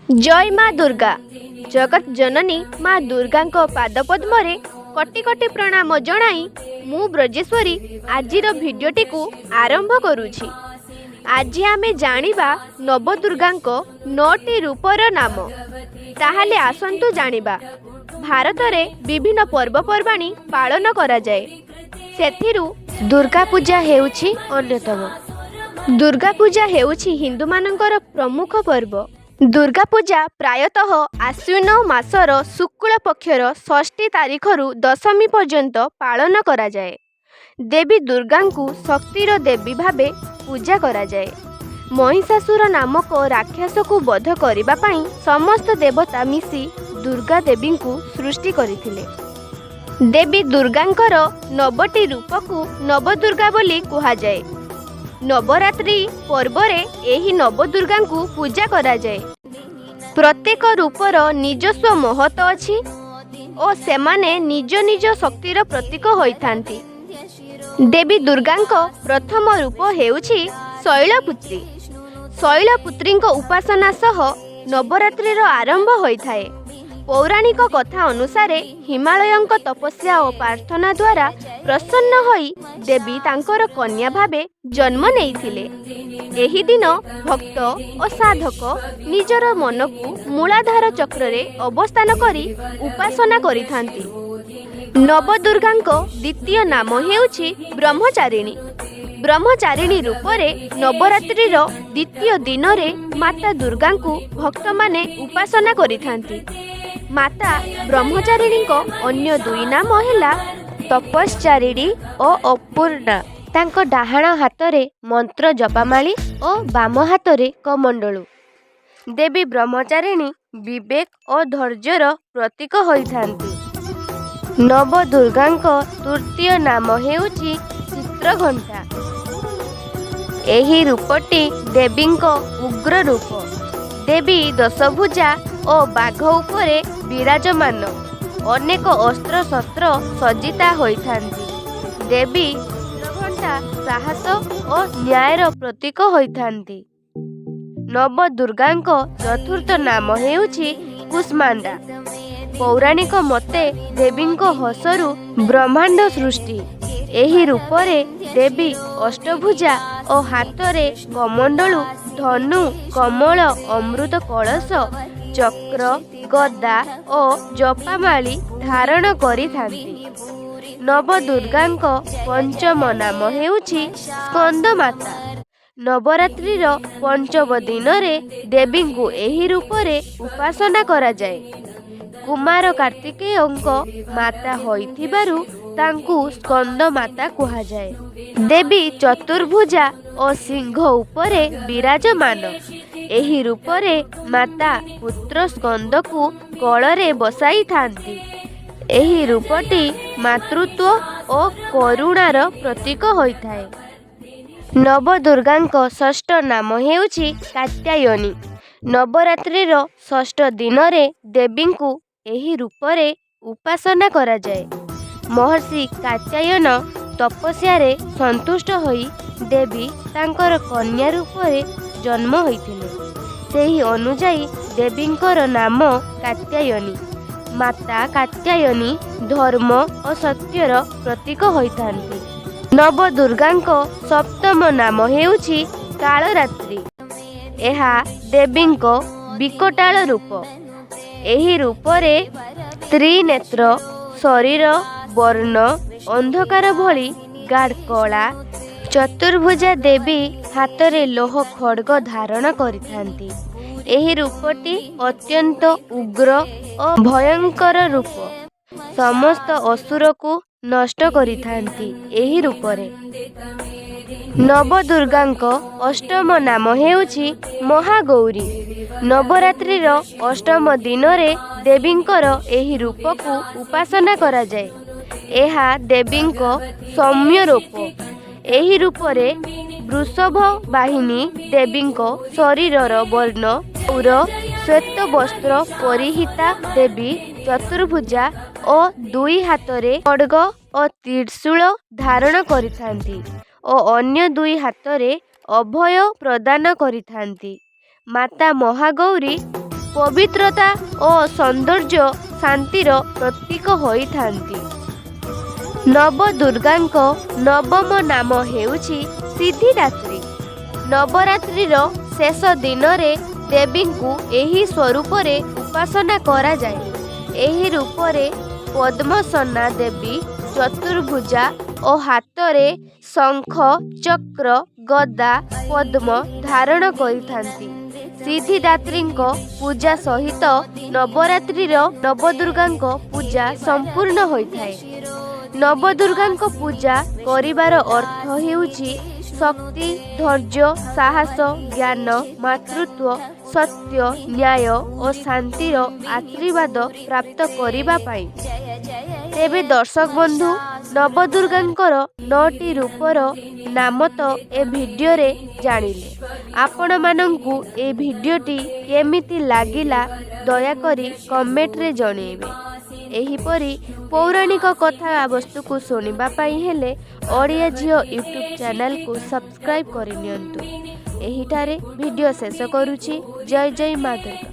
जय माँ दुर्गा। जगत जननी माँ दुर्गा पादपद्मरे कोटि कोटि प्रणाम जणाई मु ब्रजेश्वरी आजिर भिडियोटी को आरंभ करुछि। आज आमे जानिबा नवदुर्गा 9टी रूपर नाम। ताहाले आसंतु जानिबा। भारत रे विभिन्न पर्वपर्वाणी पालन करा जाए। सेथिरु दुर्गा पूजा हेउछि अन्यतम। दुर्गा पूजा हेउछि हिंदू मानकर प्रमुख पर्व। दुर्गा पूजा प्रायतः आश्विन मासर शुक्ल पक्षर 6टी तारीखरु दशमी पर्यंत पालन करा जाए। देवी दुर्गा को शक्तिर देवी भावे पूजा करा जाए। महिषासुर नामक राक्षस को वध करिबा पई समस्त देवता मिसी दुर्गा देवी को सृष्टि करथिले। देवी दुर्गांकर 9टी रूप को नवदुर्गा बोली कहा जाए। नवरात्रि पर्व रे एही नवदुर्गा को पूजा करा जाए। प्रत्येक रूपर निजस्व महत्व अछि और सेमाने निज निज शक्तिर प्रतीक होइथांती। देवी दुर्गांको प्रथम रूप हेउछि शैलपुत्री। शैलपुत्री उपासना सह नवरात्रिर आरंभ होइथाए। पौराणिक कथा अनुसार हिमालयंक तपस्या और प्रार्थना द्वारा प्रसन्न होई देवी तांकर कन्या भावे जन्म नेइथिले। एही दिन भक्त और साधक निजर मन को मूलाधार चक्र रे अवस्थान करी उपासना करिथांती। नवदुर्गांको द्वितीय नाम हेउछि ब्रह्मचारिणी। ब्रह्मचारिणी रूपरे नवरात्रिर द्वितीय दिन रे माता दुर्गा को भक्त माने उपासना करिथांती। माता ब्रह्मचारिणी को अन्य दुई नाम हैला तपस्चारिणी और अपूर्णा। तांको डाहाण हातरे मंत्र जपामाली और बाम हातरे कमंडलू। देवी ब्रह्मचारिणी विवेक और धैर्यर प्रतीक होइथांती। नवदुर्गांको तृतीय नाम हेउछि चित्रघंटा। एही रूपटी देवींको उग्र रूप। देवी दशभुजा और बाघ उपरे विराजमान अनेक अस्त्र शस्त्र सज्जिता होइथांती। देवी चित्रघंटा साहस और न्यायर प्रतीक होइथांती। नवदुर्गांको चतुर्थ नाम हेउछि कुष्मांडा। पौराणिक मते देवींको हसरु ब्रह्मांड सृष्टि। एही रूपरे देवी अष्टभुजा और हातरे कमंडलू धनु कमल अमृत कलश चक्र गदा और जपामाली धारण करिथांती। नवदुर्गांको पंचम नाम हेउछि स्कंदमाता। नवरात्रिर पंचम दिन रे देवी को एही रूपरे उपासना करा जाए। कुमार कार्तिकेयंको माता होइथिबारु तांकु स्कंद माता कहा जाए। देवी चतुर्भुजा और सिंह उपरे विराजमान। एही रूपरे माता पुत्र स्कंद को कଳରେ बसाई थांती। एही रूपटी मातृत्व और करुणार प्रतीक होइथाए। नवदुर्गांको षष्ठ नाम हेउछि कात्यायनी। नवरात्रिर षष्ठ दिन रे देवी को एही रूपरे उपासना करा जाए। महर्षि कात्यायन तपस्या रे संतुष्ट होई देवी तांकर कन्या रूपरे जन्म होइथिले। सेही अनुजाई देवींकर नाम कात्यायनी। माता कात्यायनी धर्म और सत्यर प्रतीक होइथांती। नवदुर्गांको सप्तम नाम हेउछि कालरात्रि। एहा देवींको विकटाल रूप। एही रूपरे त्रिनेत्र शरीर वर्ण अंधकार भली गाढ़ कला। चतुर्भुजा देवी हातरे लोह खड्ग धारण करिथांती। एही रूपटी अत्यंत उग्र और भयंकर रूप। समस्त असुर को नष्ट करिथांती। एही रूपरे नवदुर्गांको अष्टम नाम हेउछि महागौरी। नवरात्रिर अष्टम दिन रे देवींकर एही रूप को उपासना करा जाए। एहा देवींको सौम्य रूप। एही रूपरे वृषभ वाहिनी देवींको शरीरर वर्ण और श्वेत वस्त्र परिहिता देवी चतुर्भुजा और दुई हातरे खड्ग और त्रिशूल धारण करिथांती और अन्य दुई हातरे अभय प्रदान करिथांती। माता महागौरी ପବିତ୍ରତା ଓ ସୌନ୍ଦର୍ଯ୍ୟ ଶାନ୍ତିର ପ୍ରତୀକ ହୋଇଥାନ୍ତି। ନବଦୁର୍ଗାଙ୍କ ନବମ ନାମ ହେଉଛି ସିଦ୍ଧିଦାତ୍ରୀ। ନବରାତ୍ରିର ଶେଷ ଦିନରେ ଦେବୀଙ୍କୁ ଏହି ସ୍ୱରୂପରେ ଉପାସନା କରାଯାଏ। ଏହି ରୂପରେ ପଦ୍ମସନା ଦେବୀ ଚତୁର୍ଭୁଜା ଓ ହାତରେ ଶଙ୍ଖ, ଚକ୍ର, ଗଦା, ପଦ୍ମ ଧାରଣ କରିଥାନ୍ତି। ସିଦ୍ଧିଦାତ୍ରୀଙ୍କ ପୂଜା ସହିତ ନବରାତ୍ରିର ନବଦୁର୍ଗାଙ୍କ ପୂଜା ସମ୍ପୂର୍ଣ୍ଣ ହୋଇଥାଏ। ନବଦୁର୍ଗାଙ୍କ ପୂଜା କରିବାର ଅର୍ଥ ହେଉଛି ଶକ୍ତି, ଧୈର୍ଯ୍ୟ, ସାହସ, ଜ୍ଞାନ, ମାତୃତ୍ୱ, ସତ୍ୟ, ନ୍ୟାୟ ଓ ଶାନ୍ତିର ଆଶୀର୍ବାଦ ପ୍ରାପ୍ତ କରିବା ପାଇଁ। ତେବେ ଦର୍ଶକ ବନ୍ଧୁ, ନବଦୁର୍ଗାଙ୍କର 9ଟି ରୂପର ନାମ ତ ଏ ଭିଡ଼ିଓରେ ଜାଣିଲେ। ଆପଣମାନଙ୍କୁ ଏ ଭିଡ଼ିଓଟି କେମିତି ଲାଗିଲା ଦୟାକରି କମେଣ୍ଟରେ ଜଣାଇବେ। ଏହିପରି ପୌରାଣିକ କଥା ବସ୍ତୁକୁ ଶୁଣିବା ପାଇଁ ହେଲେ ଓଡ଼ିଆ ଝିଅ ୟୁଟ୍ୟୁବ୍ ଚ୍ୟାନେଲକୁ ସବସ୍କ୍ରାଇବ୍ କରିନିଅନ୍ତୁ। ଏହିଠାରେ ଭିଡ଼ିଓ ଶେଷ କରୁଛି। ଜୟ ଜୟ ମା ଦୁର୍ଗା।